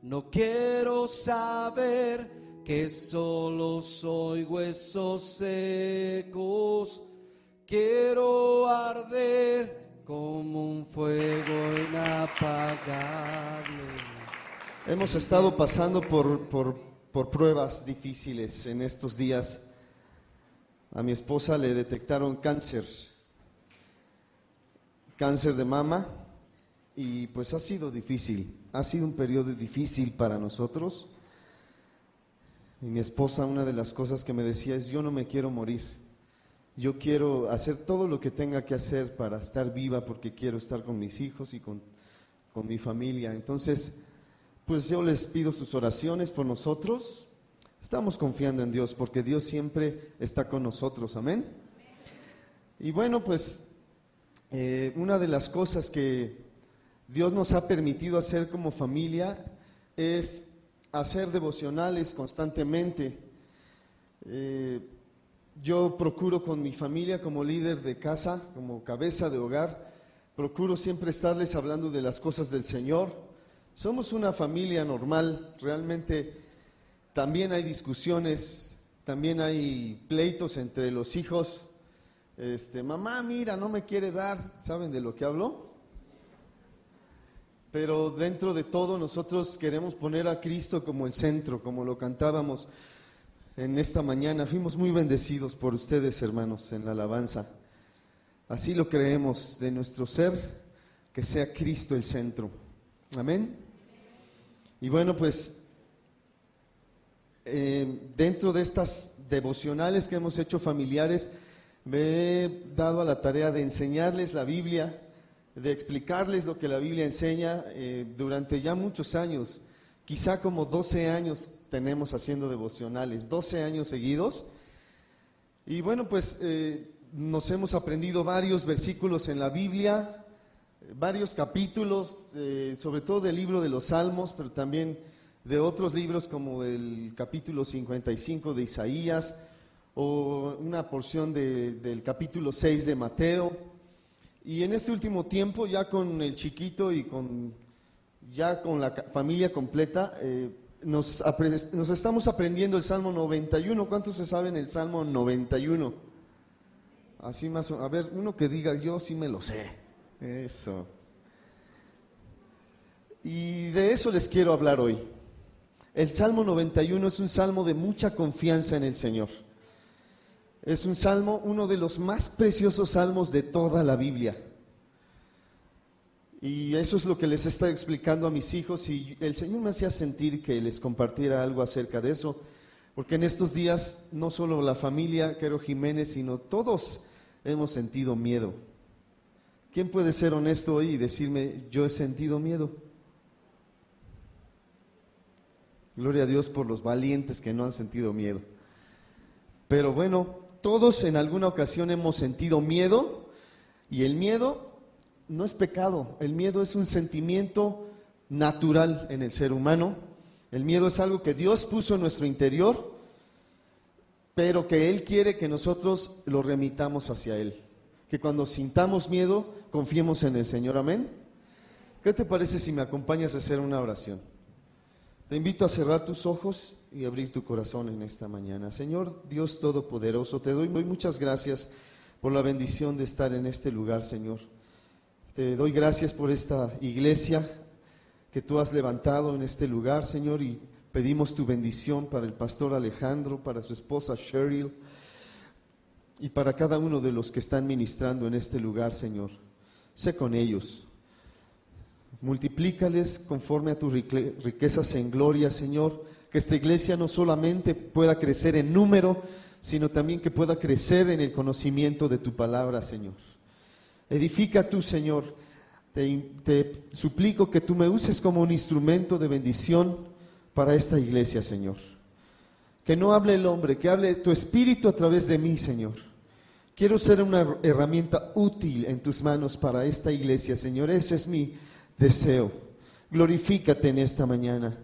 No quiero saber que solo soy huesos secos. Quiero arder como un fuego inapagable. Hemos estado pasando por pruebas difíciles en estos días. A mi esposa le detectaron cáncer de mama, y pues ha sido difícil, ha sido un periodo difícil para nosotros. Y mi esposa, una de las cosas que me decía es: yo no me quiero morir, yo quiero hacer todo lo que tenga que hacer para estar viva, porque quiero estar con mis hijos y con mi familia. Entonces, pues yo les pido sus oraciones por nosotros. Estamos confiando en Dios, porque Dios siempre está con nosotros, amén. Y bueno, pues una de las cosas que Dios nos ha permitido hacer como familia es hacer devocionales constantemente. Yo procuro con mi familia, como líder de casa, como cabeza de hogar, procuro siempre estarles hablando de las cosas del Señor. Somos una familia normal, realmente. También hay discusiones, también hay pleitos entre los hijos. Mamá, mira, no me quiere dar. ¿Saben de lo que hablo? Pero dentro de todo nosotros queremos poner a Cristo como el centro, como lo cantábamos en esta mañana. Fuimos muy bendecidos por ustedes, hermanos, en la alabanza. Así lo creemos de nuestro ser, que sea Cristo el centro. Amén. Y bueno, pues dentro de estas devocionales que hemos hecho familiares, me he dado a la tarea de enseñarles la Biblia, de explicarles lo que la Biblia enseña durante ya muchos años. Quizá como 12 años tenemos haciendo devocionales, 12 años seguidos. Y bueno, pues nos hemos aprendido varios versículos en la Biblia, varios capítulos, sobre todo del libro de los Salmos, pero también de otros libros como el capítulo 55 de Isaías, o una porción del capítulo 6 de Mateo. Y en este último tiempo, ya con el chiquito y ya con la familia completa, nos estamos aprendiendo el Salmo 91. ¿Cuántos se saben el Salmo 91? Así más o menos. A ver, uno que diga: yo sí me lo sé. Eso. Y de eso les quiero hablar hoy. El Salmo 91 es un salmo de mucha confianza en el Señor. Es un salmo, uno de los más preciosos salmos de toda la Biblia. Y eso es lo que les estoy explicando a mis hijos, y el Señor me hacía sentir que les compartiera algo acerca de eso, porque en estos días no solo la familia Quero Jiménez, sino todos hemos sentido miedo. ¿Quién puede ser honesto hoy y decirme: yo he sentido miedo? Gloria a Dios por los valientes que no han sentido miedo. Pero bueno, todos en alguna ocasión hemos sentido miedo, y el miedo no es pecado. El miedo es un sentimiento natural en el ser humano. El miedo es algo que Dios puso en nuestro interior, pero que Él quiere que nosotros lo remitamos hacia Él. Que cuando sintamos miedo, confiemos en el Señor. Amén. ¿Qué te parece si me acompañas a hacer una oración? Te invito a cerrar tus ojos y abrir tu corazón en esta mañana. Señor Dios Todopoderoso, te doy muchas gracias por la bendición de estar en este lugar, Señor. Te doy gracias por esta iglesia que tú has levantado en este lugar, Señor, y pedimos tu bendición para el pastor Alejandro, para su esposa Cheryl, y para cada uno de los que están ministrando en este lugar, Señor. Sé con ellos. Multiplícales conforme a tus riquezas en gloria, Señor. Que esta iglesia no solamente pueda crecer en número, sino también que pueda crecer en el conocimiento de tu palabra, Señor. Edifica tú, Señor. Te suplico que tú me uses como un instrumento de bendición para esta iglesia, Señor. Que no hable el hombre, que hable tu Espíritu a través de mí, Señor. Quiero ser una herramienta útil en tus manos para esta iglesia, Señor. Ese es mi deseo. Glorifícate en esta mañana.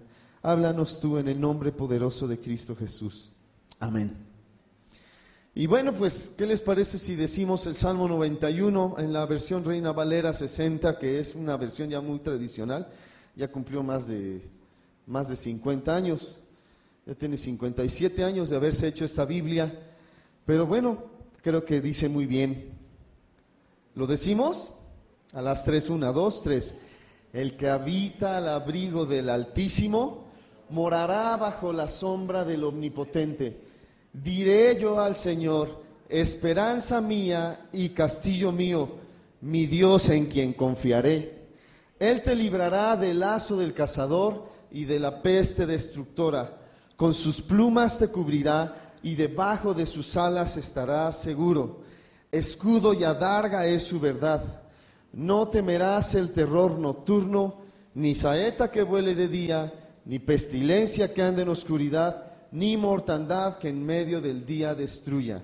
Háblanos tú en el nombre poderoso de Cristo Jesús. Amén. Y bueno, pues, ¿qué les parece si decimos el Salmo 91 en la versión Reina Valera 60, que es una versión ya muy tradicional? Ya cumplió más de más de 50 años. Ya tiene 57 años de haberse hecho esta Biblia, pero bueno, creo que dice muy bien. ¿Lo decimos? A las 3, 1, 2, 3. El que habita al abrigo del Altísimo morará bajo la sombra del Omnipotente. Diré yo al Señor, esperanza mía y castillo mío, mi Dios en quien confiaré. Él te librará del lazo del cazador y de la peste destructora. Con sus plumas te cubrirá y debajo de sus alas estarás seguro. Escudo y adarga es su verdad. No temerás el terror nocturno, ni saeta que vuele de día, ni pestilencia que ande en oscuridad, ni mortandad que en medio del día destruya.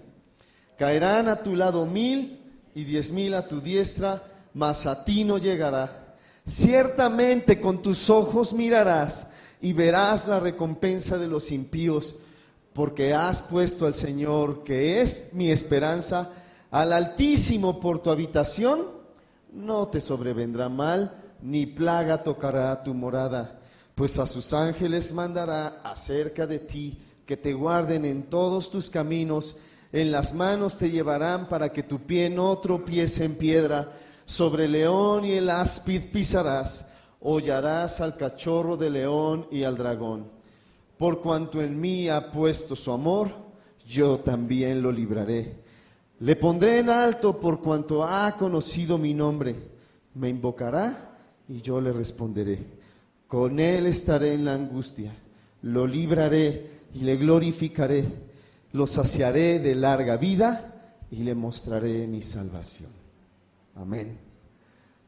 Caerán a tu lado 1000 y 10,000 a tu diestra, mas a ti no llegará. Ciertamente con tus ojos mirarás y verás la recompensa de los impíos, porque has puesto al Señor, que es mi esperanza, al Altísimo por tu habitación. No te sobrevendrá mal, ni plaga tocará tu morada, pues a sus ángeles mandará acerca de ti, que te guarden en todos tus caminos. En las manos te llevarán para que tu pie no tropiece en piedra. Sobre el león y el áspid pisarás, hollarás al cachorro de león y al dragón. Por cuanto en mí ha puesto su amor, yo también lo libraré. Le pondré en alto por cuanto ha conocido mi nombre. Me invocará y yo le responderé. Con él estaré en la angustia. Lo libraré y le glorificaré. Lo saciaré de larga vida y le mostraré mi salvación. Amén.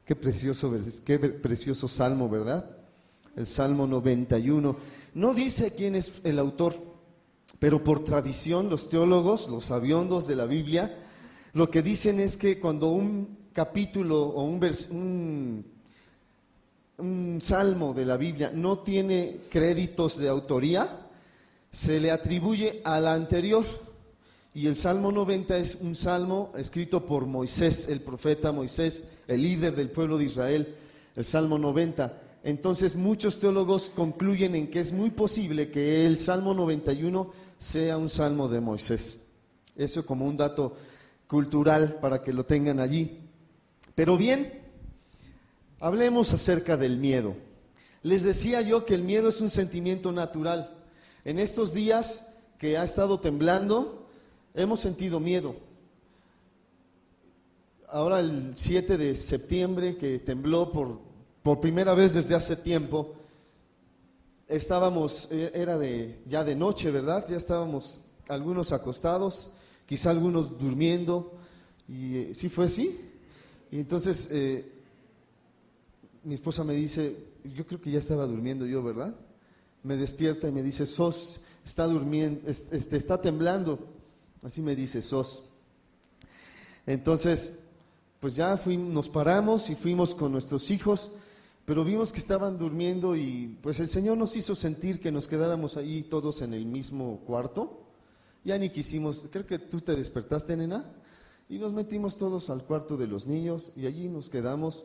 Qué precioso salmo, ¿verdad? El Salmo 91. No dice quién es el autor, pero por tradición los teólogos, los sabiondos de la Biblia, lo que dicen es que cuando un capítulo o un salmo de la Biblia no tiene créditos de autoría, se le atribuye al anterior. Y el Salmo 90 es un salmo escrito por Moisés, el profeta Moisés, el líder del pueblo de Israel, el Salmo 90. Entonces muchos teólogos concluyen en que es muy posible que el Salmo 91 sea un salmo de Moisés. Eso como un dato cultural para que lo tengan allí. Pero bien, hablemos acerca del miedo. Les decía yo que el miedo es un sentimiento natural. En estos días que ha estado temblando, hemos sentido miedo. Ahora el 7 de septiembre que tembló por primera vez desde hace tiempo, estábamos, ya de noche, ¿verdad? Ya estábamos algunos acostados, quizá algunos durmiendo, y sí fue así. Y entonces mi esposa me dice, yo creo que ya estaba durmiendo yo, ¿verdad? Me despierta y me dice, Sos, está durmiendo, está temblando. Así me dice Sos. Entonces, pues ya nos paramos y fuimos con nuestros hijos, pero vimos que estaban durmiendo y pues el Señor nos hizo sentir que nos quedáramos ahí todos en el mismo cuarto. Ya ni quisimos, creo que tú te despertaste, nena, y nos metimos todos al cuarto de los niños y allí nos quedamos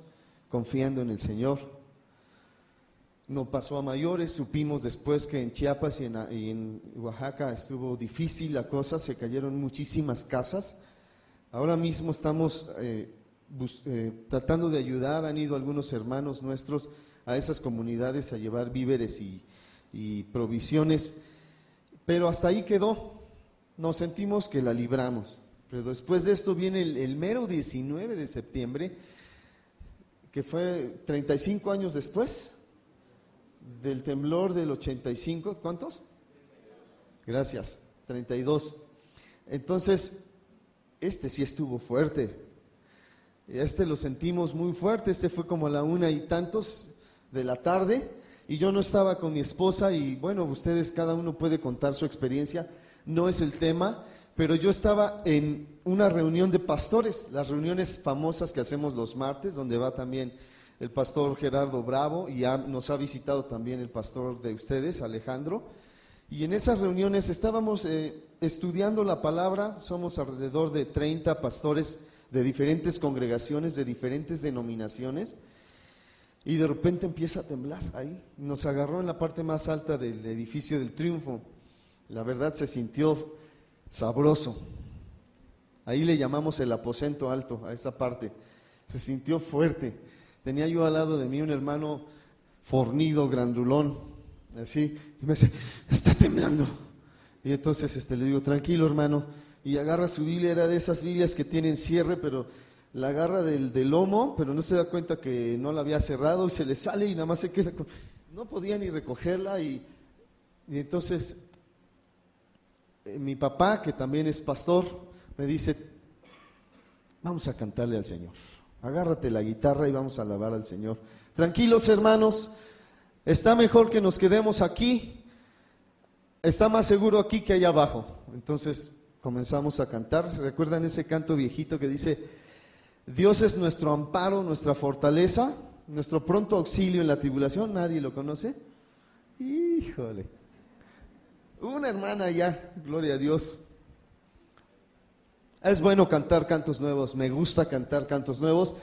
confiando en el Señor. No pasó a mayores, supimos después que en Chiapas y en Oaxaca estuvo difícil la cosa, se cayeron muchísimas casas. Ahora mismo estamos tratando de ayudar, han ido algunos hermanos nuestros a esas comunidades a llevar víveres y provisiones, pero hasta ahí quedó, nos sentimos que la libramos. Pero después de esto viene el mero 19 de septiembre, que fue 35 años después del temblor del 85, ¿cuántos? Gracias, 32. Entonces, sí estuvo fuerte. Lo sentimos muy fuerte, fue como a la 1:00 de la tarde, y yo no estaba con mi esposa, y bueno, ustedes cada uno puede contar su experiencia, no es el tema, pero yo estaba en una reunión de pastores, las reuniones famosas que hacemos los martes, donde va también el pastor Gerardo Bravo, y nos ha visitado también el pastor de ustedes, Alejandro, y en esas reuniones estábamos estudiando la palabra. Somos alrededor de 30 pastores de diferentes congregaciones, de diferentes denominaciones, Y de repente empieza a temblar ahí. Nos agarró en la parte más alta del edificio del Triunfo. La verdad se sintió sabroso. Ahí le llamamos el aposento alto a esa parte. Se sintió fuerte. Tenía yo al lado de mí un hermano fornido, grandulón, así, y me dice, está temblando. Y entonces le digo, tranquilo hermano, y agarra su Biblia, era de esas Biblias que tienen cierre, pero la agarra del lomo, pero no se da cuenta que no la había cerrado y se le sale y nada más se queda con... No podía ni recogerla y entonces mi papá, que también es pastor, me dice, vamos a cantarle al Señor, agárrate la guitarra y vamos a alabar al Señor. Tranquilos hermanos, está mejor que nos quedemos aquí, está más seguro aquí que allá abajo. Entonces comenzamos a cantar. ¿Recuerdan ese canto viejito que dice, Dios es nuestro amparo, nuestra fortaleza, nuestro pronto auxilio en la tribulación? ¿Nadie lo conoce? Híjole, una hermana ya, gloria a Dios. Es bueno cantar cantos nuevos, me gusta cantar cantos nuevos,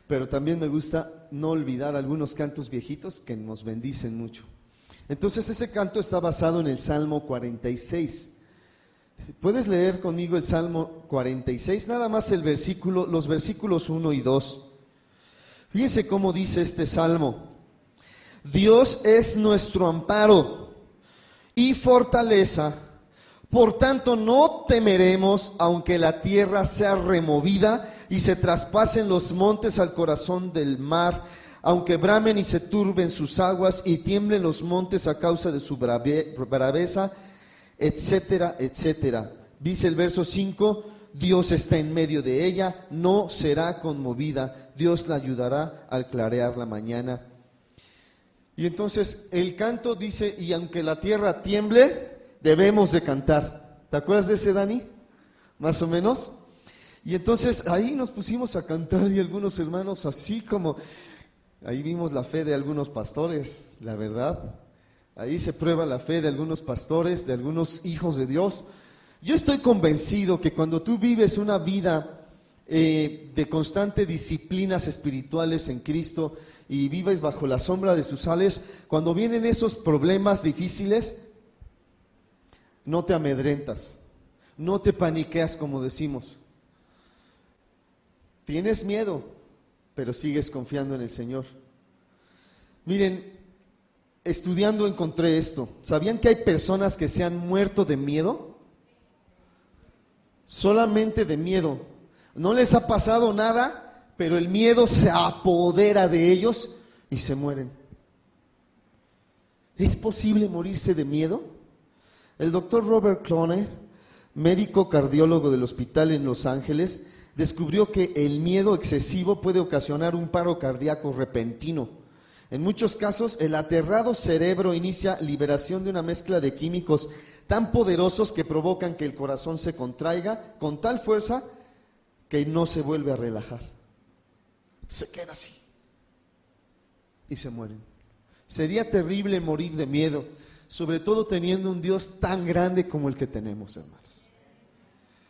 pero también me gusta no olvidar algunos cantos viejitos que nos bendicen mucho. Entonces ese canto está basado en el Salmo 46. ¿Puedes leer conmigo el Salmo 46? Nada más los versículos 1 y 2. Fíjense cómo dice este Salmo. Dios es nuestro amparo y fortaleza, por tanto no temeremos aunque la tierra sea removida y se traspasen los montes al corazón del mar, aunque bramen y se turben sus aguas y tiemblen los montes a causa de su braveza, etcétera, etcétera. Dice el verso 5, Dios está en medio de ella, no será conmovida, Dios la ayudará al clarear la mañana. Y entonces el canto dice, y aunque la tierra tiemble, debemos de cantar. ¿Te acuerdas de ese, Dani? Más o menos. Y entonces ahí nos pusimos a cantar y algunos hermanos así como, ahí vimos la fe de algunos pastores, la verdad. Ahí se prueba la fe de algunos pastores, de algunos hijos de Dios. Yo estoy convencido que cuando tú vives una vida de constante disciplinas espirituales en Cristo y vives bajo la sombra de sus alas, cuando vienen esos problemas difíciles, no te amedrentas, no te paniqueas como decimos. Tienes miedo, pero sigues confiando en el Señor. Miren, estudiando encontré esto. ¿Sabían que hay personas que se han muerto de miedo? Solamente de miedo. No les ha pasado nada, pero el miedo se apodera de ellos y se mueren. ¿Es posible morirse de miedo? El doctor Robert Cloner, médico cardiólogo del hospital en Los Ángeles, descubrió que el miedo excesivo puede ocasionar un paro cardíaco repentino. En muchos casos, el aterrado cerebro inicia liberación de una mezcla de químicos tan poderosos que provocan que el corazón se contraiga con tal fuerza que no se vuelve a relajar. Se queda así y se mueren. Sería terrible morir de miedo, sobre todo teniendo un Dios tan grande como el que tenemos, hermanos.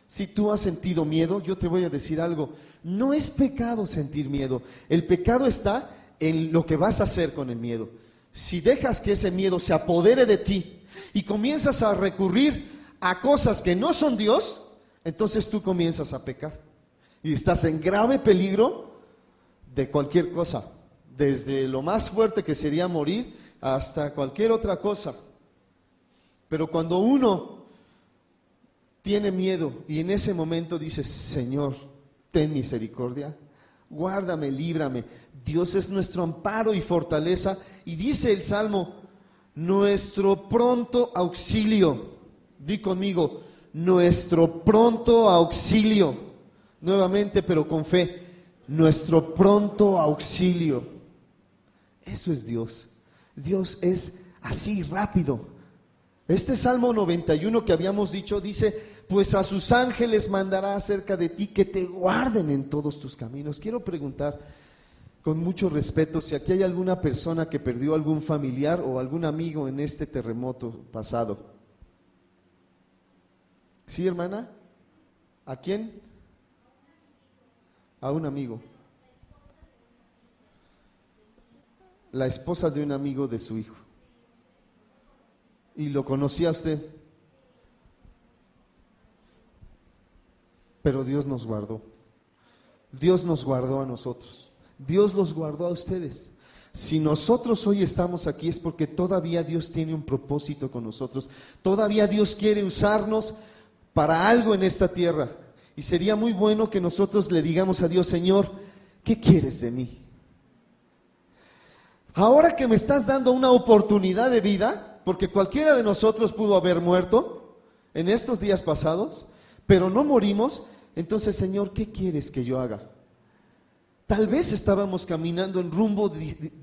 Si tú has sentido miedo, yo te voy a decir algo, no es pecado sentir miedo, el pecado está en lo que vas a hacer con el miedo. Si dejas que ese miedo se apodere de ti y comienzas a recurrir a cosas que no son Dios, entonces tú comienzas a pecar y estás en grave peligro de cualquier cosa, desde lo más fuerte que sería morir hasta cualquier otra cosa. Pero cuando uno tiene miedo y en ese momento dice, Señor, ten misericordia, guárdame, líbrame. Dios es nuestro amparo y fortaleza. Y dice el Salmo, nuestro pronto auxilio. Di conmigo, nuestro pronto auxilio. Nuevamente, pero con fe, nuestro pronto auxilio. Eso es Dios. Dios es así rápido. Este Salmo 91 que habíamos dicho dice, pues a sus ángeles mandará acerca de ti que te guarden en todos tus caminos. Quiero preguntar con mucho respeto si aquí hay alguna persona que perdió algún familiar o algún amigo en este terremoto pasado. ¿Sí, hermana? ¿A quién? A un amigo. la esposa de un amigo de su hijo. ¿Y lo conocía usted? Pero Dios nos guardó. Dios nos guardó a nosotros. Dios los guardó a ustedes. Si nosotros hoy estamos aquí es porque todavía Dios tiene un propósito con nosotros. Todavía Dios quiere usarnos para algo en esta tierra. Y sería muy bueno que nosotros le digamos a Dios: Señor, ¿qué quieres de mí? Ahora que me estás dando una oportunidad de vida, porque cualquiera de nosotros pudo haber muerto en estos días pasados, pero no morimos, entonces, Señor, ¿qué quieres que yo haga? Tal vez estábamos caminando en rumbo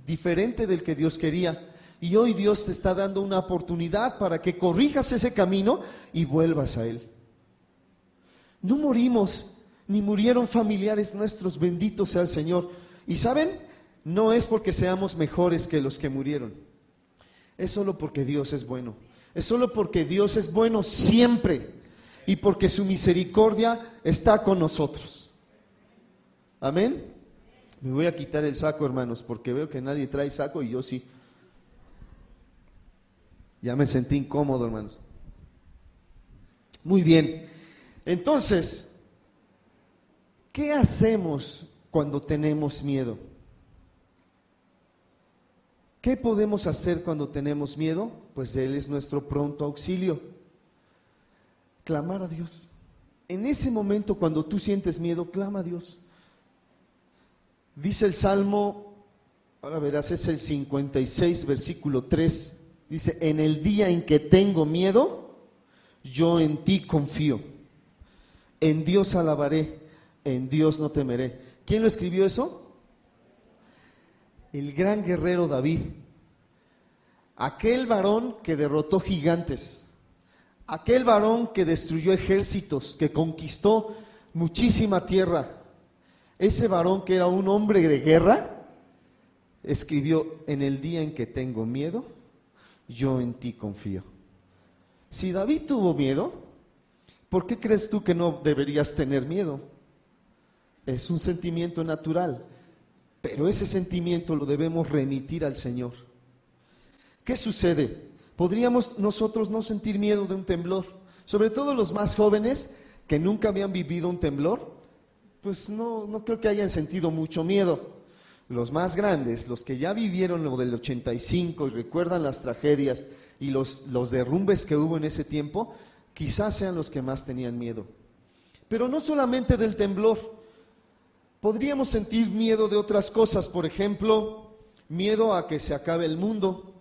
diferente del que Dios quería, y hoy Dios te está dando una oportunidad para que corrijas ese camino y vuelvas a Él. No morimos, ni murieron familiares nuestros, bendito sea el Señor. Y ¿saben? No es porque seamos mejores que los que murieron, es solo porque Dios es bueno. Es solo porque Dios es bueno siempre y porque su misericordia está con nosotros. Amén. Me voy a quitar el saco, hermanos, porque veo que nadie trae saco y yo sí. Ya me sentí incómodo, hermanos. Muy bien. Entonces, ¿qué hacemos cuando tenemos miedo? ¿Qué podemos hacer cuando tenemos miedo? Pues Él es nuestro pronto auxilio. Clamar a Dios. En ese momento, cuando tú sientes miedo, clama a Dios. Dice el Salmo, ahora verás, es el 56, versículo 3. Dice: en el día en que tengo miedo, yo en ti confío. En Dios alabaré, en Dios no temeré. ¿Quién lo escribió eso? El gran guerrero David, aquel varón que derrotó gigantes, aquel varón que destruyó ejércitos, que conquistó muchísima tierra. Ese varón que era un hombre de guerra, escribió: en el día en que tengo miedo, yo en ti confío. Si David tuvo miedo, ¿por qué crees tú que no deberías tener miedo? Es un sentimiento natural. Pero ese sentimiento lo debemos remitir al Señor. ¿Qué sucede? ¿Podríamos nosotros no sentir miedo de un temblor? Sobre todo los más jóvenes que nunca habían vivido un temblor, pues no creo que hayan sentido mucho miedo. Los más grandes, los que ya vivieron lo del 85 y recuerdan las tragedias y los derrumbes que hubo en ese tiempo, quizás sean los que más tenían miedo. Pero no solamente del temblor. Podríamos sentir miedo de otras cosas, por ejemplo, miedo a que se acabe el mundo.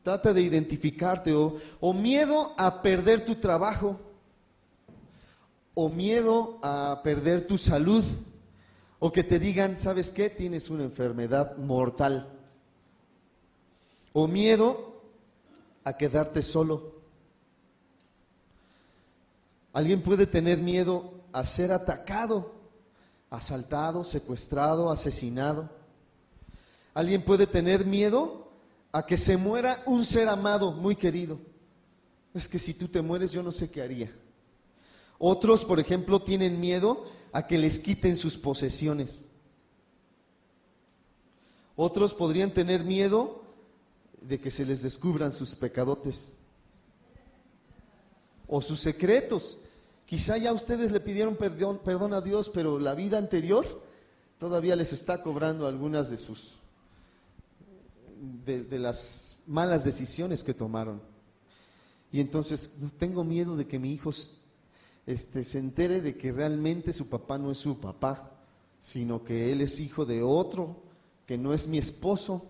Trata de identificarte, o miedo a perder tu trabajo, o miedo a perder tu salud, o que te digan: ¿sabes qué? Tienes una enfermedad mortal. O miedo a quedarte solo. Alguien puede tener miedo a ser atacado, asaltado, secuestrado, asesinado. Alguien puede tener miedo a que se muera un ser amado, muy querido. Es que si tú te mueres, yo no sé qué haría. Otros, por ejemplo, tienen miedo a que les quiten sus posesiones. Otros podrían tener miedo de que se les descubran sus pecadotes o sus secretos. Quizá ya ustedes le pidieron perdón a Dios, pero la vida anterior todavía les está cobrando algunas de las malas decisiones que tomaron. Y entonces tengo miedo de que mi hijo se entere de que realmente su papá no es su papá, sino que él es hijo de otro, que no es mi esposo.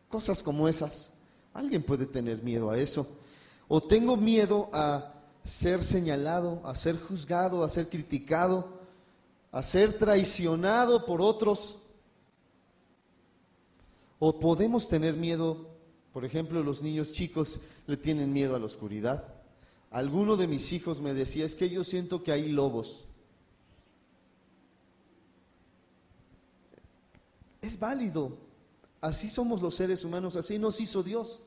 Cosas como esas. Alguien puede tener miedo a eso. O tengo miedo a ser señalado, a ser juzgado, a ser criticado, a ser traicionado por otros. O podemos tener miedo, por ejemplo, los niños chicos le tienen miedo a la oscuridad. Alguno de mis hijos me decía: es que yo siento que hay lobos. Es válido, así somos los seres humanos, así nos hizo Dios.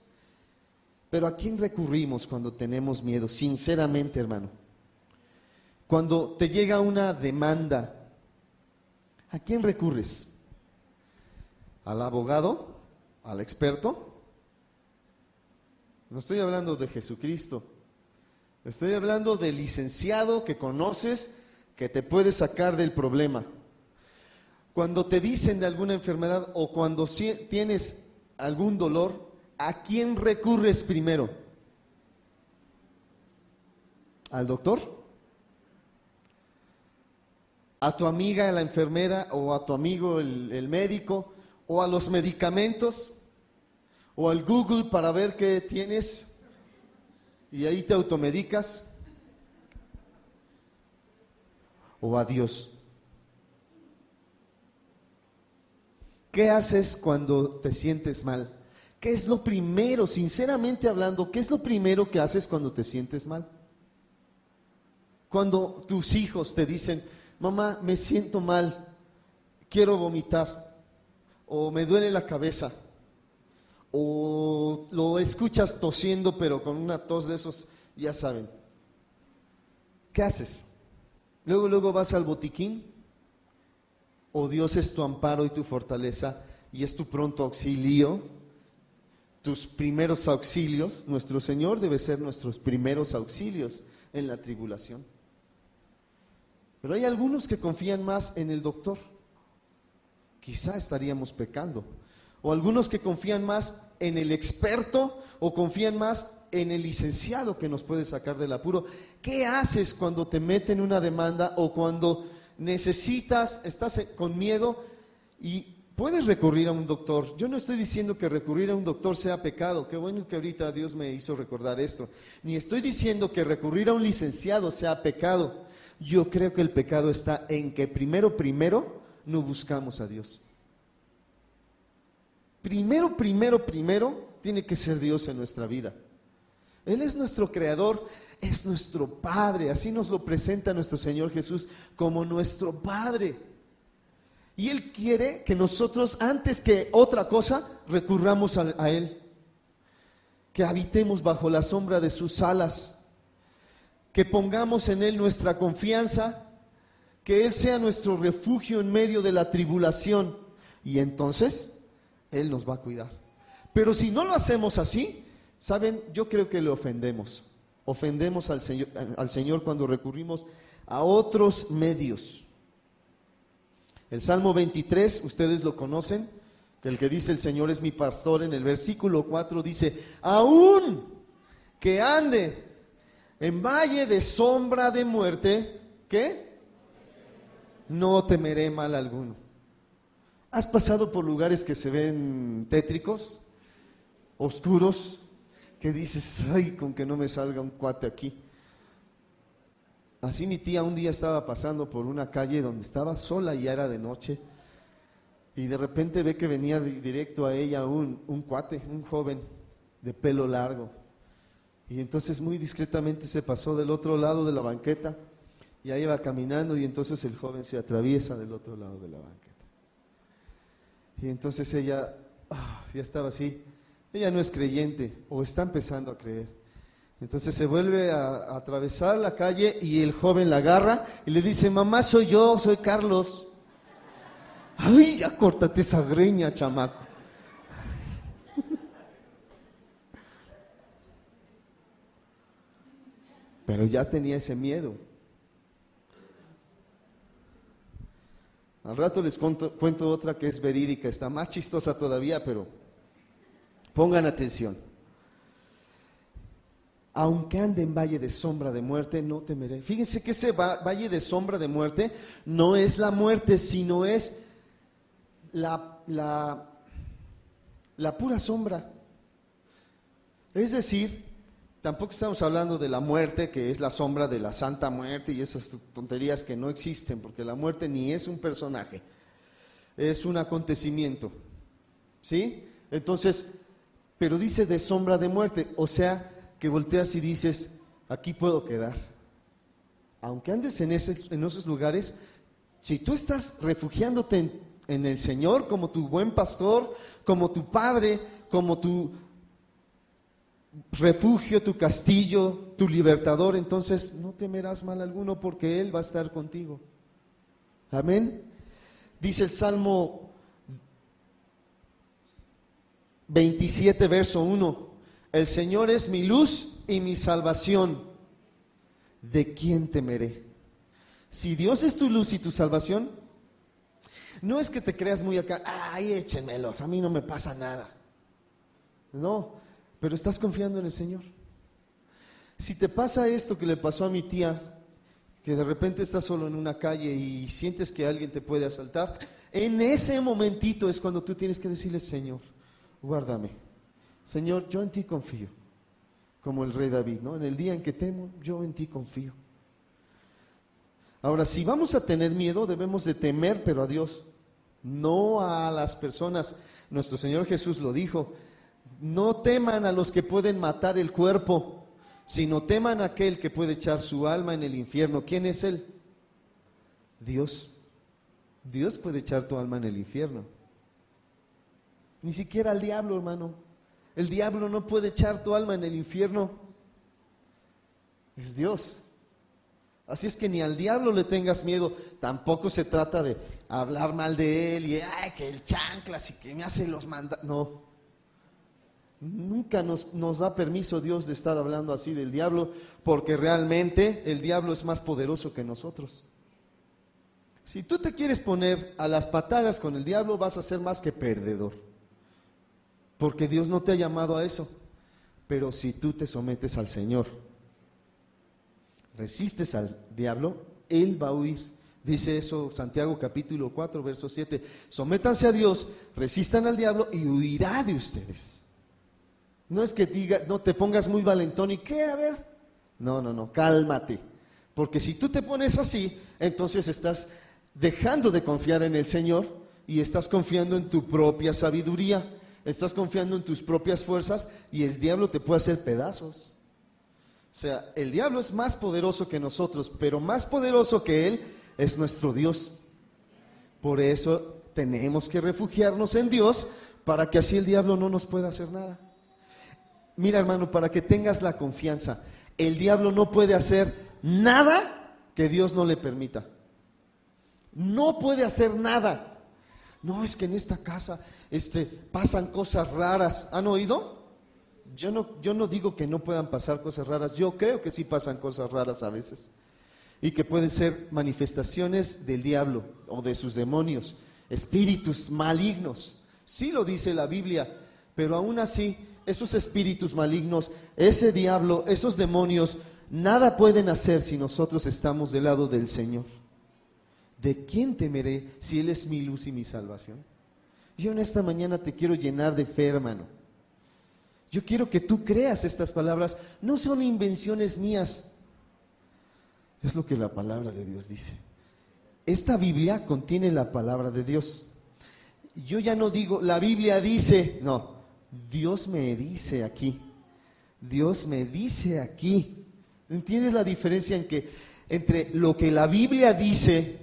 Pero ¿a quién recurrimos cuando tenemos miedo? Sinceramente, hermano. Cuando te llega una demanda, ¿a quién recurres? al abogado, al experto. No estoy hablando de Jesucristo. Estoy hablando del licenciado que conoces, que te puede sacar del problema. Cuando te dicen de alguna enfermedad o cuando tienes algún dolor, ¿a quién recurres primero? ¿Al doctor? ¿A tu amiga, la enfermera, o a tu amigo, el médico, o a los medicamentos, o al Google para ver qué tienes y ahí te automedicas? ¿O a Dios? ¿Qué haces cuando te sientes mal? ¿Qué es lo primero, sinceramente hablando, qué es lo primero que haces cuando te sientes mal? Cuando tus hijos te dicen: mamá, me siento mal, quiero vomitar, o me duele la cabeza, o lo escuchas tosiendo pero con una tos de esos, ya saben. ¿Qué haces? Luego vas al botiquín, o Dios es tu amparo y tu fortaleza y es tu pronto auxilio, tus primeros auxilios. Nuestro Señor debe ser nuestros primeros auxilios en la tribulación. Pero hay algunos que confían más en el doctor. Quizá estaríamos pecando. O algunos que confían más en el experto o confían más en el licenciado que nos puede sacar del apuro. ¿Qué haces cuando te meten una demanda o cuando estás con miedo y puedes recurrir a un doctor? Yo no estoy diciendo que recurrir a un doctor sea pecado. Qué bueno que ahorita Dios me hizo recordar esto. Ni estoy diciendo que recurrir a un licenciado sea pecado. Yo creo que el pecado está en que primero no buscamos a Dios. Primero tiene que ser Dios en nuestra vida. Él es nuestro creador, es nuestro Padre. Así nos lo presenta nuestro Señor Jesús, como nuestro Padre. Y Él quiere que nosotros, antes que otra cosa, recurramos a Él. Que habitemos bajo la sombra de sus alas. Que pongamos en Él nuestra confianza. Que Él sea nuestro refugio en medio de la tribulación. Y entonces Él nos va a cuidar. Pero si no lo hacemos así, ¿saben? Yo creo que le ofendemos. Ofendemos al Señor cuando recurrimos a otros medios. El Salmo 23, ustedes lo conocen, que el que dice: el Señor es mi pastor, en el versículo 4 dice: aún que ande en valle de sombra de muerte, ¿qué? No temeré mal alguno. ¿Has pasado por lugares que se ven tétricos, oscuros, que dices: ay, con que no me salga un cuate aquí? Así mi tía un día estaba pasando por una calle donde estaba sola y ya era de noche, y de repente ve que venía directo a ella un cuate, un joven de pelo largo, y entonces muy discretamente se pasó del otro lado de la banqueta, y ahí iba caminando, y entonces el joven se atraviesa del otro lado de la banqueta. Y entonces ella ya estaba así. Ella no es creyente, o está empezando a creer. Entonces se vuelve a atravesar la calle y el joven la agarra y le dice: mamá, soy yo, soy Carlos. Ay, ya córtate esa greña, chamaco. Pero ya tenía ese miedo. Al rato les cuento otra que es verídica, está más chistosa todavía, pero pongan atención. Aunque ande en valle de sombra de muerte, no temeré. Fíjense que ese valle de sombra de muerte no es la muerte, sino es la pura sombra. Es decir, tampoco estamos hablando de la muerte, que es la sombra de la santa muerte y esas tonterías que no existen, porque la muerte ni es un personaje, es un acontecimiento, ¿sí? Entonces, pero dice de sombra de muerte, o sea, que volteas y dices: aquí puedo quedar. Aunque andes en esos lugares, si tú estás refugiándote en el Señor como tu buen pastor, como tu Padre, como tu refugio, tu castillo, tu libertador, entonces no temerás mal alguno, porque Él va a estar contigo. Amén. Dice el Salmo 27, verso 1. El Señor es mi luz y mi salvación. ¿De quién temeré? Si Dios es tu luz y tu salvación, no es que te creas muy acá, ay, échenmelos, a mí no me pasa nada. No, pero estás confiando en el Señor. Si te pasa esto que le pasó a mi tía, que de repente estás solo en una calle y sientes que alguien te puede asaltar, en ese momentito es cuando tú tienes que decirle: Señor, guárdame. Señor, yo en ti confío. Como el rey David, ¿no? En el día en que temo, yo en ti confío. Ahora, si vamos a tener miedo, debemos de temer, pero a Dios, no a las personas. Nuestro Señor Jesús lo dijo: no teman a los que pueden matar el cuerpo, sino teman a aquel que puede echar su alma en el infierno. ¿Quién es Él? Dios. Dios puede echar tu alma en el infierno. Ni siquiera el diablo, hermano. El diablo no puede echar tu alma en el infierno. Es Dios. Así es que ni al diablo le tengas miedo. Tampoco se trata de hablar mal de él y ay, que el chanclas y que me hace los mandatos. No. Nunca nos da permiso Dios de estar hablando así del diablo, porque realmente el diablo es más poderoso que nosotros. Si tú te quieres poner a las patadas con el diablo, vas a ser más que perdedor, porque Dios no te ha llamado a eso. Pero si tú te sometes al Señor, resistes al diablo, Él va a huir. Dice eso Santiago capítulo 4, verso 7. Sométanse a Dios, resistan al diablo y huirá de ustedes. No es que diga, no te pongas muy valentón y ¿qué? A ver. No, cálmate. Porque si tú te pones así, entonces estás dejando de confiar en el Señor y estás confiando en tu propia sabiduría, estás confiando en tus propias fuerzas y el diablo te puede hacer pedazos. O sea, el diablo es más poderoso que nosotros, pero más poderoso que él es nuestro Dios. Por eso tenemos que refugiarnos en Dios, para que así el diablo no nos pueda hacer nada. Mira, hermano, para que tengas la confianza, el diablo no puede hacer nada que Dios no le permita. No puede hacer nada. No, es que en esta casa pasan cosas raras. ¿Han oído? Yo no digo que no puedan pasar cosas raras. Yo creo que sí pasan cosas raras a veces, y que pueden ser manifestaciones del diablo o de sus demonios, espíritus malignos. Sí lo dice la Biblia, pero aún así esos espíritus malignos, ese diablo, esos demonios, nada pueden hacer si nosotros estamos del lado del Señor. ¿De quién temeré si Él es mi luz y mi salvación? Yo en esta mañana te quiero llenar de fe, hermano. Yo quiero que tú creas estas palabras. No son invenciones mías. Es lo que la palabra de Dios dice. Esta Biblia contiene la palabra de Dios. Yo ya no digo, la Biblia dice, no. Dios me dice aquí. Dios me dice aquí. ¿Entiendes la diferencia entre lo que la Biblia dice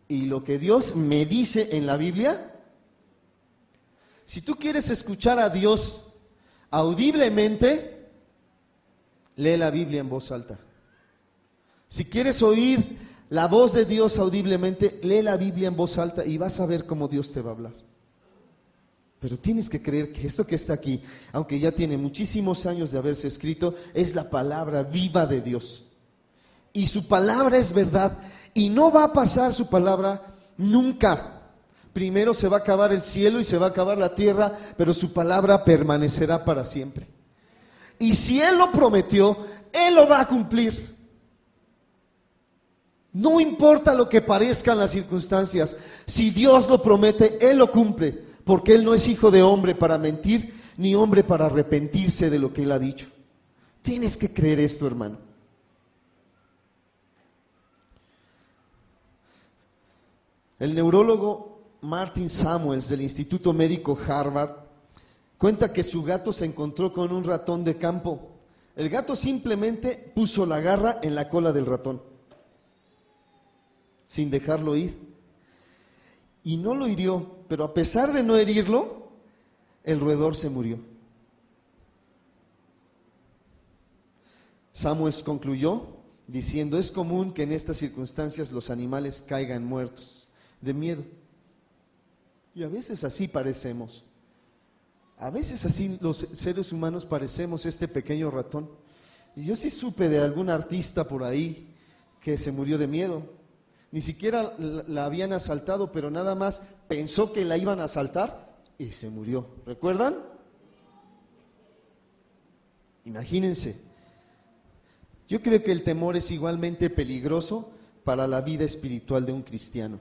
y lo que Dios me dice en la Biblia? Si tú quieres escuchar a Dios audiblemente, lee la Biblia en voz alta. Si quieres oír la voz de Dios audiblemente, lee la Biblia en voz alta y vas a ver cómo Dios te va a hablar. Pero tienes que creer que esto que está aquí, aunque ya tiene muchísimos años de haberse escrito, es la palabra viva de Dios. Y su palabra es verdad. Y no va a pasar su palabra nunca. Primero se va a acabar el cielo y se va a acabar la tierra, pero su palabra permanecerá para siempre. Y si Él lo prometió, Él lo va a cumplir. No importa lo que parezcan las circunstancias, si Dios lo promete, Él lo cumple. Porque Él no es hijo de hombre para mentir, ni hombre para arrepentirse de lo que Él ha dicho. Tienes que creer esto, hermano. El neurólogo Martin Samuels del Instituto Médico Harvard cuenta que su gato se encontró con un ratón de campo. El gato simplemente puso la garra en la cola del ratón, sin dejarlo ir. Y no lo hirió, pero a pesar de no herirlo, el roedor se murió. Samuels concluyó diciendo: es común que en estas circunstancias los animales caigan muertos de miedo. Y a veces así parecemos. A veces así los seres humanos parecemos este pequeño ratón. Y yo sí supe de algún artista por ahí que se murió de miedo. Ni siquiera la habían asaltado, pero nada más pensó que la iban a asaltar y se murió. ¿Recuerdan? Imagínense. Yo creo que el temor es igualmente peligroso para la vida espiritual de un cristiano.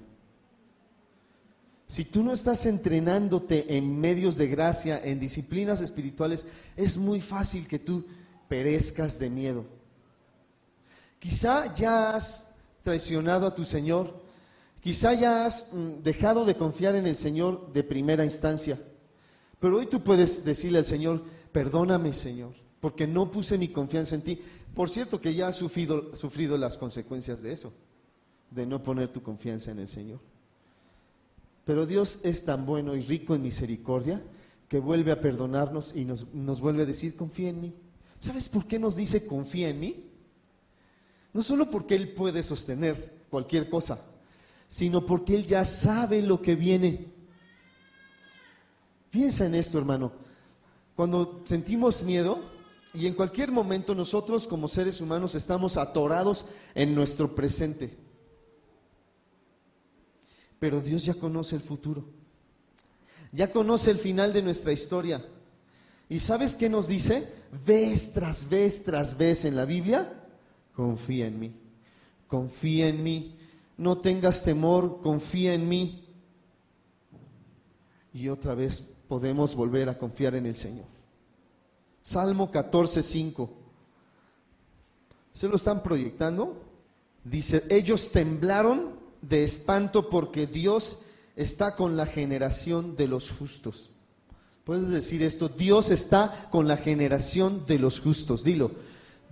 Si tú no estás entrenándote en medios de gracia, en disciplinas espirituales, es muy fácil que tú perezcas de miedo. Quizá ya has traicionado a tu Señor, quizá ya has dejado de confiar en el Señor de primera instancia, pero hoy tú puedes decirle al Señor: perdóname, Señor, porque no puse mi confianza en ti. Por cierto que ya has sufrido las consecuencias de eso, de no poner tu confianza en el Señor. Pero Dios es tan bueno y rico en misericordia que vuelve a perdonarnos y nos vuelve a decir: confía en mí. ¿Sabes por qué nos dice confía en mí? No solo porque Él puede sostener cualquier cosa, sino porque Él ya sabe lo que viene. Piensa en esto, hermano. Cuando sentimos miedo, y en cualquier momento nosotros como seres humanos estamos atorados en nuestro presente. Pero Dios ya conoce el futuro, ya conoce el final de nuestra historia. ¿Y sabes qué nos dice? Vez tras vez tras vez en la Biblia: confía en mí, confía en mí, no tengas temor, confía en mí. Y otra vez podemos volver a confiar en el Señor. Salmo 14:5. ¿Se lo están proyectando? Dice: ellos temblaron de espanto porque Dios está con la generación de los justos. ¿Puedes decir esto? Dios está con la generación de los justos. Dilo.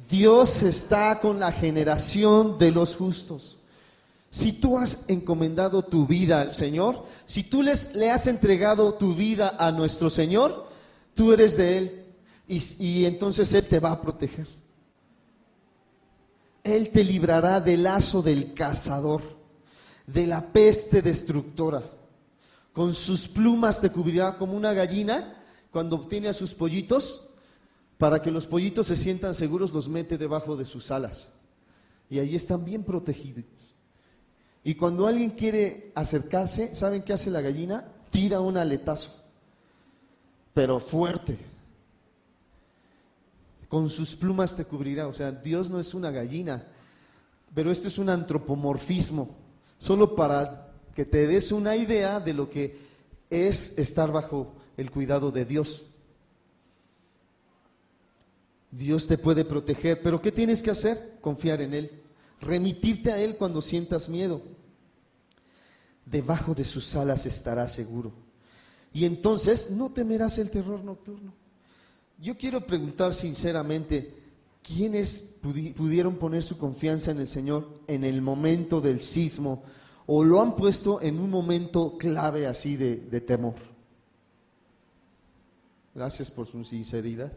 Dios está con la generación de los justos. Si tú has encomendado tu vida al Señor, si tú le has entregado tu vida a nuestro Señor, tú eres de Él y entonces Él te va a proteger. Él te librará del lazo del cazador, de la peste destructora. Con sus plumas te cubrirá como una gallina cuando obtiene a sus pollitos. Para que los pollitos se sientan seguros, los mete debajo de sus alas. Y ahí están bien protegidos. Y cuando alguien quiere acercarse, ¿saben qué hace la gallina? Tira un aletazo, pero fuerte. Con sus plumas te cubrirá. O sea, Dios no es una gallina, pero esto es un antropomorfismo, solo para que te des una idea de lo que es estar bajo el cuidado de Dios. Dios te puede proteger, pero ¿qué tienes que hacer? Confiar en Él, remitirte a Él cuando sientas miedo. Debajo de sus alas estarás seguro, y entonces no temerás el terror nocturno. Yo quiero preguntar sinceramente, ¿quiénes pudieron poner su confianza en el Señor en el momento del sismo, o lo han puesto en un momento clave así de temor? Gracias por su sinceridad.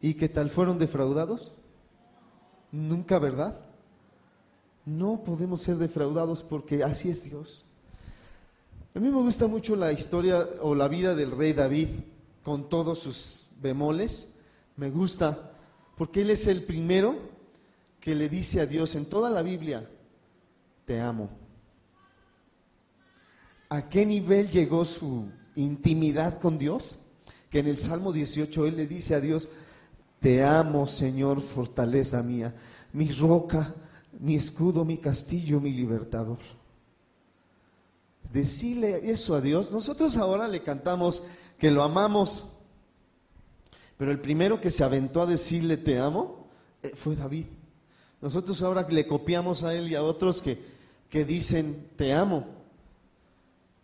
¿Y qué tal? ¿Fueron defraudados? Nunca, ¿verdad? No podemos ser defraudados porque así es Dios. A mí me gusta mucho la historia o la vida del rey David, con todos sus bemoles. Me gusta porque él es el primero que le dice a Dios en toda la Biblia: te amo. ¿A qué nivel llegó su intimidad con Dios? Que en el Salmo 18 él le dice a Dios: te amo, Señor, fortaleza mía, mi roca, mi escudo, mi castillo, mi libertador. Decirle eso a Dios. Nosotros ahora le cantamos que lo amamos, pero el primero que se aventó a decirle te amo fue David. Nosotros ahora le copiamos a él y a otros que dicen te amo,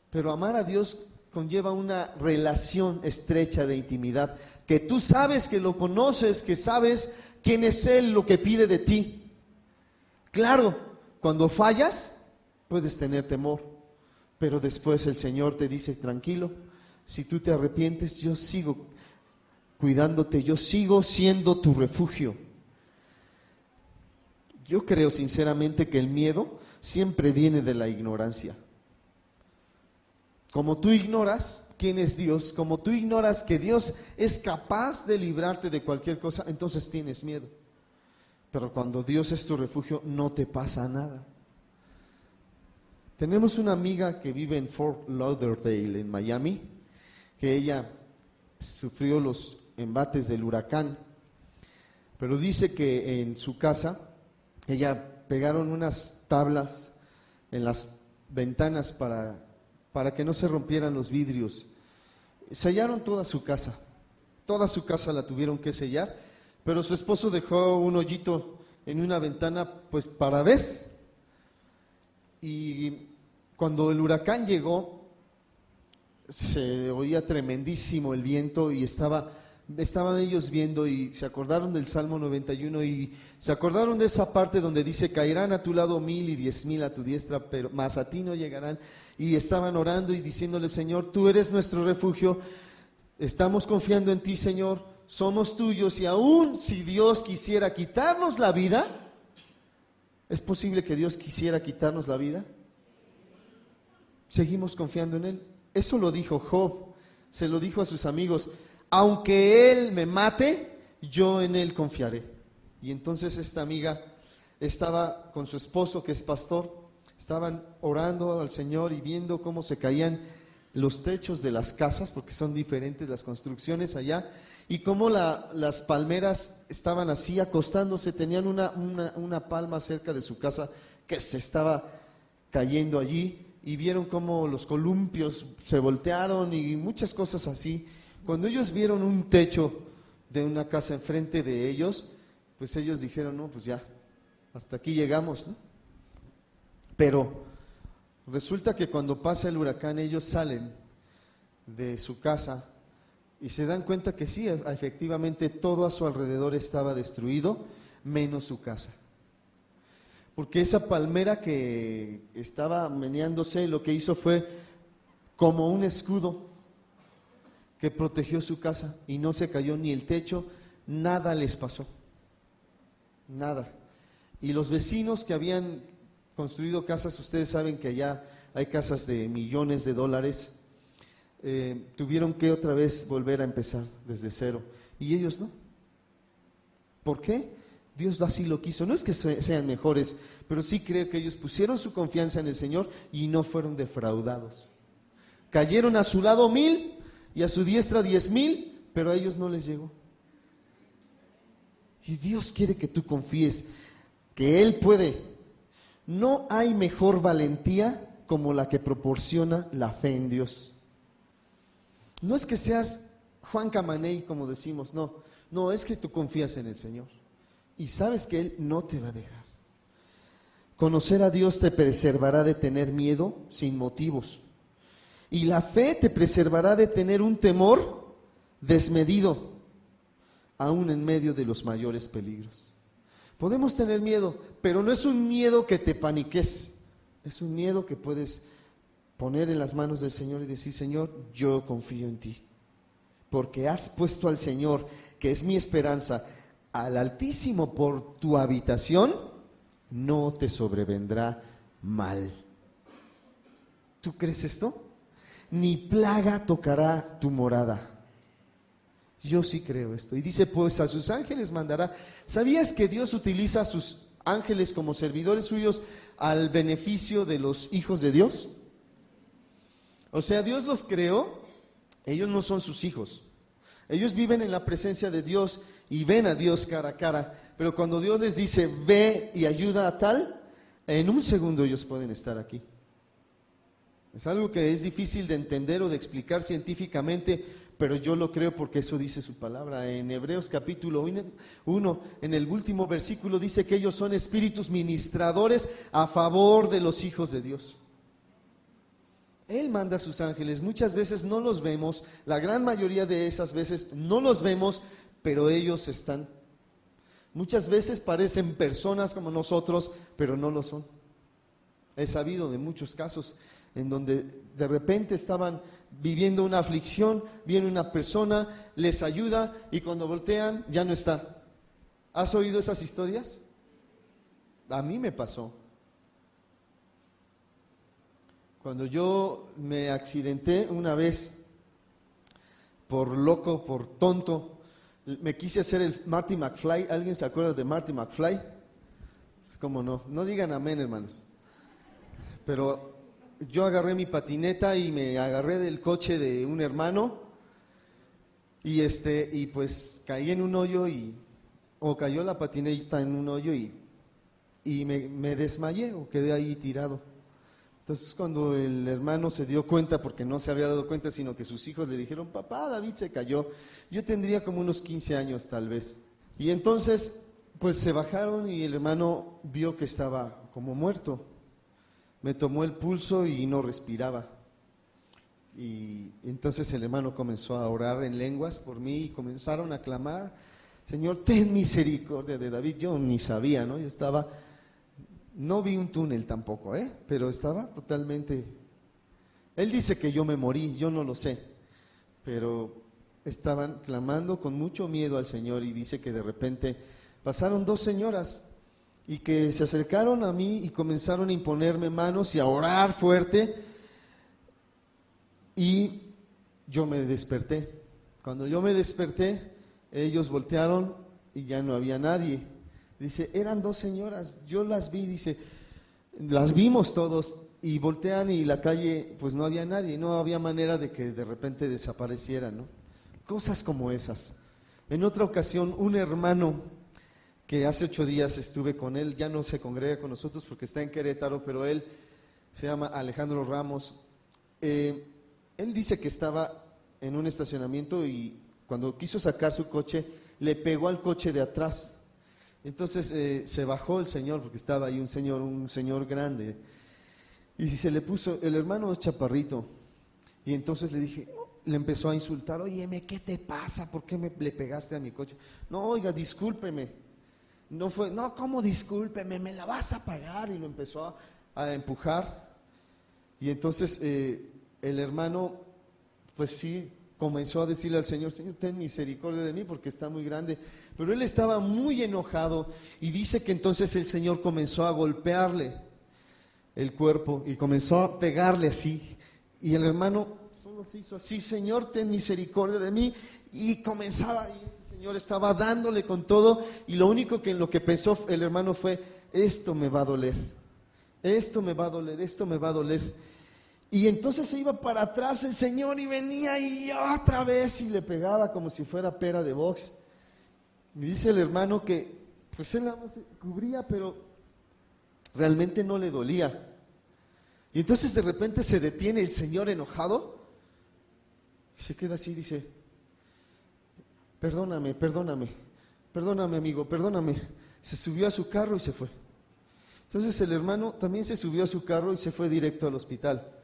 pero amar a Dios conlleva una relación estrecha de intimidad, que tú sabes que lo conoces, que sabes quién es Él, lo que pide de ti. Claro, cuando fallas puedes tener temor, pero después el Señor te dice: tranquilo, si tú te arrepientes, yo sigo cuidándote, yo sigo siendo tu refugio. Yo creo sinceramente que el miedo siempre viene de la ignorancia. como tú ignoras quién es Dios, como tú ignoras que Dios es capaz de librarte de cualquier cosa, entonces tienes miedo. Pero cuando Dios es tu refugio, no te pasa nada. Tenemos una amiga que vive en Fort Lauderdale, en Miami, que ella sufrió los embates del huracán, pero dice que en su casa, ella pegaron unas tablas en las ventanas para que no se rompieran los vidrios. Sellaron toda su casa la tuvieron que sellar, pero su esposo dejó un hoyito en una ventana pues para ver. Y cuando el huracán llegó, se oía tremendísimo el viento y estaban ellos viendo y se acordaron del Salmo 91 y se acordaron de esa parte donde dice: caerán a tu lado 1000 y 10,000 a tu diestra, pero más a ti no llegarán. Y estaban orando y diciéndole: Señor, tú eres nuestro refugio, estamos confiando en ti, Señor, somos tuyos, y aún si Dios quisiera quitarnos la vida, ¿es posible que Dios quisiera quitarnos la vida? Seguimos confiando en Él. Eso lo dijo Job, se lo dijo a sus amigos: aunque Él me mate, yo en Él confiaré. Y entonces esta amiga estaba con su esposo, que es pastor, estaban orando al Señor y viendo cómo se caían los techos de las casas, porque son diferentes las construcciones allá, y cómo las palmeras estaban así acostándose, tenían una palma cerca de su casa que se estaba cayendo allí, y vieron cómo los columpios se voltearon y muchas cosas así. Cuando ellos vieron un techo de una casa enfrente de ellos, pues ellos dijeron: no, pues ya, hasta aquí llegamos, ¿no? Pero resulta que cuando pasa el huracán, ellos salen de su casa y se dan cuenta que sí, efectivamente todo a su alrededor estaba destruido, menos su casa. Porque esa palmera que estaba meneándose, lo que hizo fue como un escudo que protegió su casa, y no se cayó ni el techo, nada les pasó, nada. Y los vecinos que habían construido casas, ustedes saben que allá hay casas de millones de dólares, tuvieron que otra vez volver a empezar desde cero, y ellos no. ¿Por qué? Dios así lo quiso. No es que sean mejores, pero sí creo que ellos pusieron su confianza en el Señor y no fueron defraudados. Cayeron a su lado 1000 y a su diestra 10,000, pero a ellos no les llegó. Y Dios quiere que tú confíes que Él puede. No hay mejor valentía como la que proporciona la fe en Dios. No es que seas Juan Camaney, como decimos, no, es que tú confías en el Señor y sabes que Él no te va a dejar. Conocer a Dios te preservará de tener miedo sin motivos, y la fe te preservará de tener un temor desmedido, aún en medio de los mayores peligros. Podemos tener miedo, pero no es un miedo que te paniques, es un miedo que puedes poner en las manos del Señor y decir: Señor, yo confío en ti, porque has puesto al Señor, que es mi esperanza, al Altísimo por tu habitación, no te sobrevendrá mal. ¿Tú crees esto? Ni plaga tocará tu morada. Yo sí creo esto. Y dice: pues a sus ángeles mandará. ¿Sabías que Dios utiliza a sus ángeles como servidores suyos al beneficio de los hijos de Dios? O sea, Dios los creó, ellos no son sus hijos. Ellos viven en la presencia de Dios y ven a Dios cara a cara, pero cuando Dios les dice: ve y ayuda a tal, en un segundo ellos pueden estar aquí. Es algo que es difícil de entender o de explicar científicamente, pero yo lo creo porque eso dice su palabra. En Hebreos capítulo 1, en el último versículo, dice que ellos son espíritus ministradores a favor de los hijos de Dios. Él manda a sus ángeles, muchas veces no los vemos, la gran mayoría de esas veces no los vemos, pero ellos están. Muchas veces parecen personas como nosotros, pero no lo son. He sabido de muchos casos en donde de repente estaban viviendo una aflicción, viene una persona, les ayuda y cuando voltean ya no está. ¿Has oído esas historias? A mí me pasó. Cuando yo me accidenté una vez, por loco, por tonto, me quise hacer el Marty McFly. ¿Alguien se acuerda de Marty McFly? Es como no digan amén, hermanos. Pero yo agarré mi patineta y me agarré del coche de un hermano y pues caí en un hoyo o cayó la patineta en un hoyo y me desmayé o quedé ahí tirado. Entonces cuando el hermano se dio cuenta, porque no se había dado cuenta, sino que sus hijos le dijeron, papá, David se cayó, yo tendría como unos 15 años tal vez. Y entonces pues se bajaron y el hermano vio que estaba como muerto. Me tomó el pulso y no respiraba. Y entonces el hermano comenzó a orar en lenguas por mí y comenzaron a clamar, Señor, ten misericordia de David. Yo ni sabía, ¿no? Yo estaba... No vi un túnel tampoco, pero estaba totalmente... Él dice que yo me morí, yo no lo sé, pero estaban clamando con mucho miedo al Señor y dice que de repente pasaron 2 señoras y que se acercaron a mí y comenzaron a imponerme manos y a orar fuerte y yo me desperté. Cuando yo me desperté, ellos voltearon y ya no había nadie. Dice, eran 2 señoras, yo las vi, dice, las vimos todos y voltean y la calle, pues no había nadie, no había manera de que de repente desaparecieran, ¿no? Cosas como esas. En otra ocasión, un hermano que hace 8 días estuve con él, ya no se congrega con nosotros porque está en Querétaro, pero él se llama Alejandro Ramos. Él dice que estaba en un estacionamiento y cuando quiso sacar su coche, le pegó al coche de atrás. Entonces se bajó el señor, porque estaba ahí un señor grande, y se le puso, el hermano es chaparrito, y entonces le empezó a insultar, óyeme, ¿qué te pasa? ¿Por qué le pegaste a mi coche? No, oiga, discúlpeme. No, ¿cómo discúlpeme? Me la vas a pagar. Y lo empezó a empujar, y entonces el hermano, pues sí, comenzó a decirle al Señor, Señor, ten misericordia de mí porque está muy grande. Pero él estaba muy enojado y dice que entonces el Señor comenzó a golpearle el cuerpo y comenzó a pegarle así. Y el hermano solo se hizo así, Señor, ten misericordia de mí. Y comenzaba, y este señor estaba dándole con todo. Y lo único que en lo que pensó el hermano fue, esto me va a doler, esto me va a doler, esto me va a doler. Y entonces se iba para atrás el Señor y venía y otra vez y le pegaba como si fuera pera de box. Y dice el hermano que pues él nada más se cubría, pero realmente no le dolía. Y entonces de repente se detiene el Señor enojado y se queda así, dice, perdóname amigo, perdóname. Se subió a su carro y se fue. Entonces el hermano también se subió a su carro y se fue directo al hospital.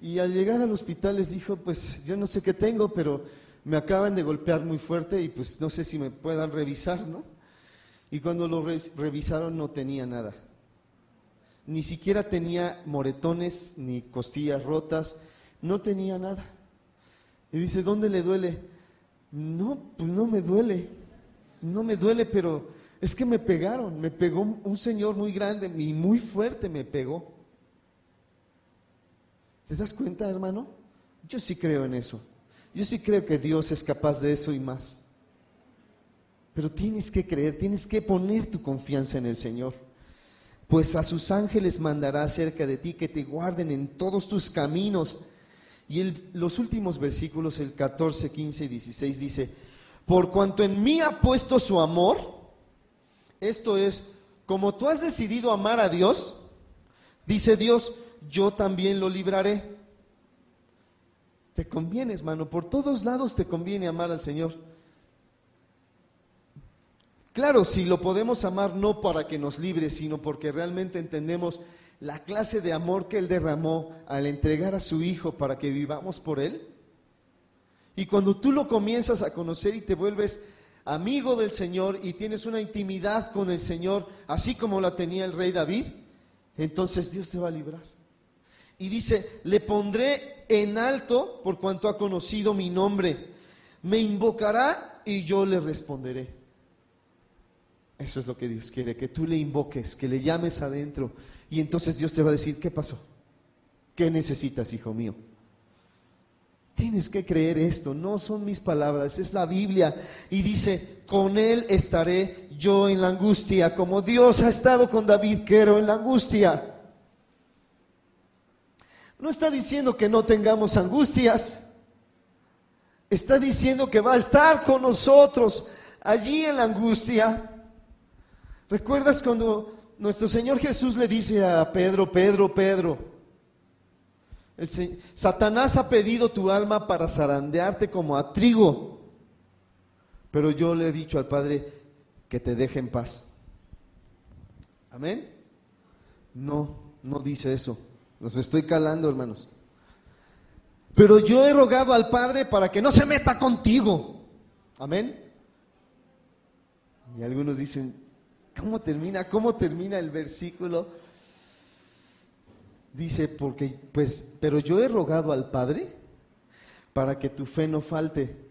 Y al llegar al hospital les dijo, pues yo no sé qué tengo, pero me acaban de golpear muy fuerte y pues no sé si me puedan revisar, ¿no? Y cuando lo revisaron no tenía nada, ni siquiera tenía moretones ni costillas rotas, no tenía nada. Y dice, ¿dónde le duele? No, pues no me duele, pero es que me pegó un señor muy grande y muy fuerte me pegó. ¿Te das cuenta, hermano? Yo sí creo en eso. Yo sí creo que Dios es capaz de eso y más. Pero tienes que creer, tienes que poner tu confianza en el Señor. Pues a sus ángeles mandará acerca de ti que te guarden en todos tus caminos. Y los últimos versículos, el 14, 15 y 16 dice, por cuanto en mí ha puesto su amor, esto es, como tú has decidido amar a Dios, dice Dios, yo también lo libraré. Te conviene, hermano, por todos lados te conviene amar al Señor. Claro, si lo podemos amar no para que nos libre, sino porque realmente entendemos la clase de amor que Él derramó al entregar a su Hijo para que vivamos por Él. Y cuando tú lo comienzas a conocer y te vuelves amigo del Señor y tienes una intimidad con el Señor, así como la tenía el rey David, entonces Dios te va a librar. Y dice, le pondré en alto por cuanto ha conocido mi nombre. Me invocará y yo le responderé. Eso es lo que Dios quiere, que tú le invoques, que le llames adentro. Y entonces Dios te va a decir, ¿qué pasó? ¿Qué necesitas, hijo mío? Tienes que creer esto, no son mis palabras, es la Biblia. Y dice, con él estaré yo en la angustia, como Dios ha estado con David, que era en la angustia. No está diciendo que no tengamos angustias, está diciendo que va a estar con nosotros allí en la angustia. ¿Recuerdas cuando nuestro Señor Jesús le dice a Pedro, Pedro, Satanás ha pedido tu alma para zarandearte como a trigo, pero yo le he dicho al Padre que te deje en paz? ¿Amén? No dice eso. Los estoy calando, hermanos. Pero yo he rogado al Padre para que no se meta contigo. Amén. Y algunos dicen, ¿cómo termina el versículo? Dice, pero yo he rogado al Padre para que tu fe no falte.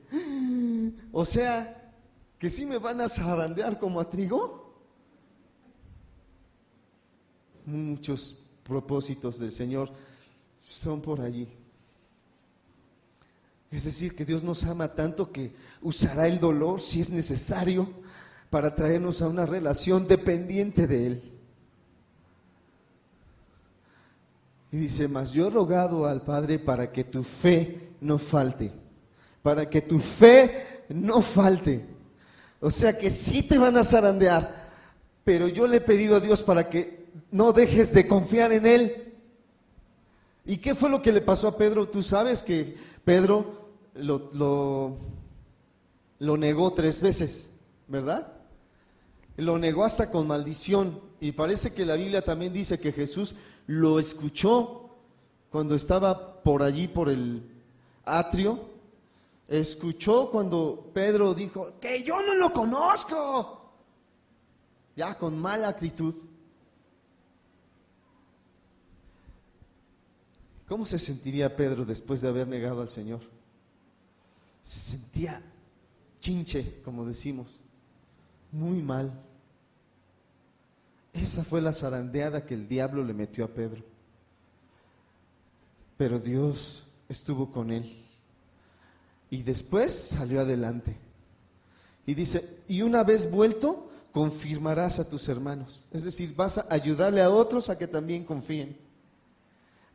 O sea, que sí me van a zarandear como a trigo. Muchos propósitos del Señor son por allí. Es decir, que Dios nos ama tanto que usará el dolor si es necesario para traernos a una relación dependiente de Él. Y dice, mas yo he rogado al Padre para que tu fe no falte, para que tu fe no falte. O sea que sí te van a zarandear, pero yo le he pedido a Dios para que no dejes de confiar en Él. ¿Y qué fue lo que le pasó a Pedro? Tú sabes que Pedro lo negó 3 veces, ¿verdad? Lo negó hasta con maldición. Y parece que la Biblia también dice que Jesús lo escuchó cuando estaba por allí, por el atrio. Escuchó cuando Pedro dijo, que yo no lo conozco, ya con mala actitud. ¿Cómo se sentiría Pedro después de haber negado al Señor? Se sentía chinche, como decimos, muy mal. Esa fue la zarandeada que el diablo le metió a Pedro. Pero Dios estuvo con él. Y después salió adelante. Y dice, y una vez vuelto, confirmarás a tus hermanos. Es decir, vas a ayudarle a otros a que también confíen.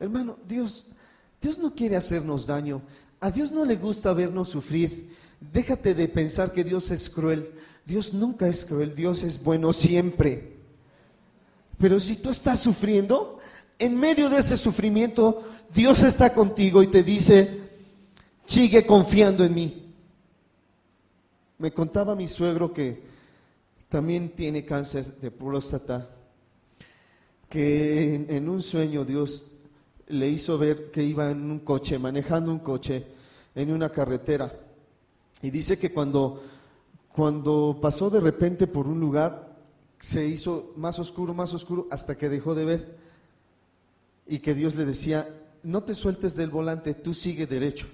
Hermano, Dios no quiere hacernos daño. A Dios no le gusta vernos sufrir. Déjate de pensar que Dios es cruel. Dios nunca es cruel, Dios es bueno siempre. Pero si tú estás sufriendo, en medio de ese sufrimiento, Dios está contigo y te dice, sigue confiando en mí. Me contaba mi suegro que también tiene cáncer de próstata, que en un sueño Dios le hizo ver que iba en un coche, manejando un coche en una carretera. Y dice que cuando pasó de repente por un lugar, se hizo más oscuro, hasta que dejó de ver. Y que Dios le decía, no te sueltes del volante, tú sigue derecho.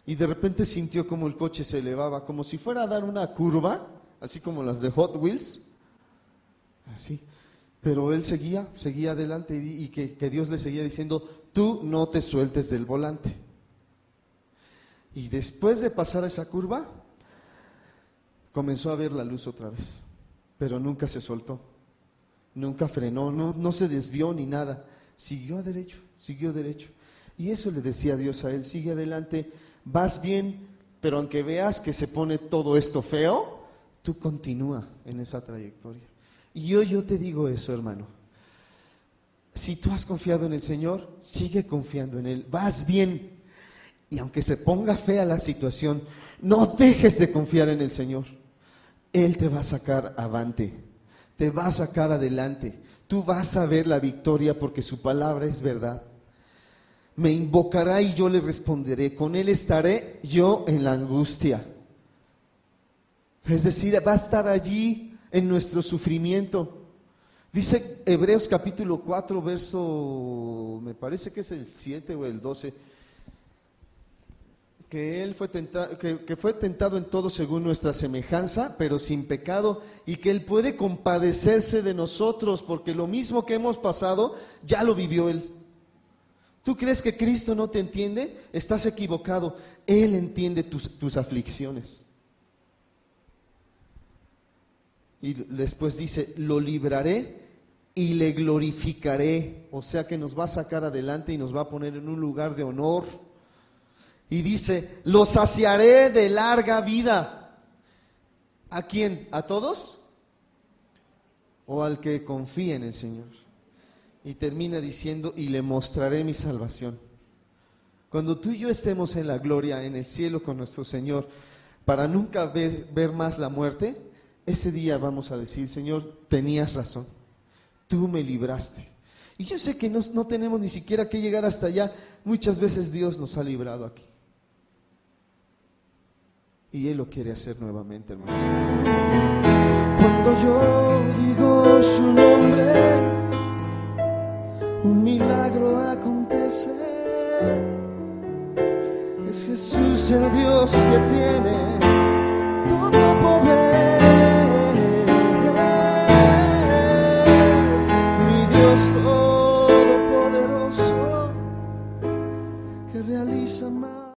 Y de repente sintió como el coche se elevaba, como si fuera a dar una curva, así como las de Hot Wheels, así. Pero él seguía adelante y que Dios le seguía diciendo, tú no te sueltes del volante. Y después de pasar esa curva, comenzó a ver la luz otra vez, pero nunca se soltó, nunca frenó, no se desvió ni nada, siguió derecho. Y eso le decía Dios a él, sigue adelante, vas bien, pero aunque veas que se pone todo esto feo, tú continúa en esa trayectoria. Y yo te digo eso, hermano, si tú has confiado en el Señor, sigue confiando en Él, vas bien. Y aunque se ponga fea la situación, no dejes de confiar en el Señor. Él te va a sacar avante, te va a sacar adelante. Tú vas a ver la victoria porque su palabra es verdad. Me invocará y yo le responderé. Con Él estaré yo en la angustia. Es decir, va a estar allí en nuestro sufrimiento. Dice Hebreos capítulo 4, verso, me parece que es el 7 o el 12, que Él fue tentado, que fue tentado en todo según nuestra semejanza, pero sin pecado, y que Él puede compadecerse de nosotros, porque lo mismo que hemos pasado, ya lo vivió Él. ¿Tú crees que Cristo no te entiende? Estás equivocado. Él entiende tus aflicciones. Y después dice, lo libraré y le glorificaré. O sea que nos va a sacar adelante y nos va a poner en un lugar de honor. Y dice, lo saciaré de larga vida. ¿A quién? ¿A todos? ¿O al que confíe en el Señor? Y termina diciendo, y le mostraré mi salvación. Cuando tú y yo estemos en la gloria, en el cielo con nuestro Señor, para nunca ver más la muerte, ese día vamos a decir, Señor, tenías razón, tú me libraste. Y yo sé que no tenemos ni siquiera que llegar hasta allá. Muchas veces Dios nos ha librado aquí. Y Él lo quiere hacer nuevamente, hermano. Cuando yo digo su nombre, un milagro acontece. Es Jesús el Dios que tiene todo poder. Mi Dios todopoderoso que realiza más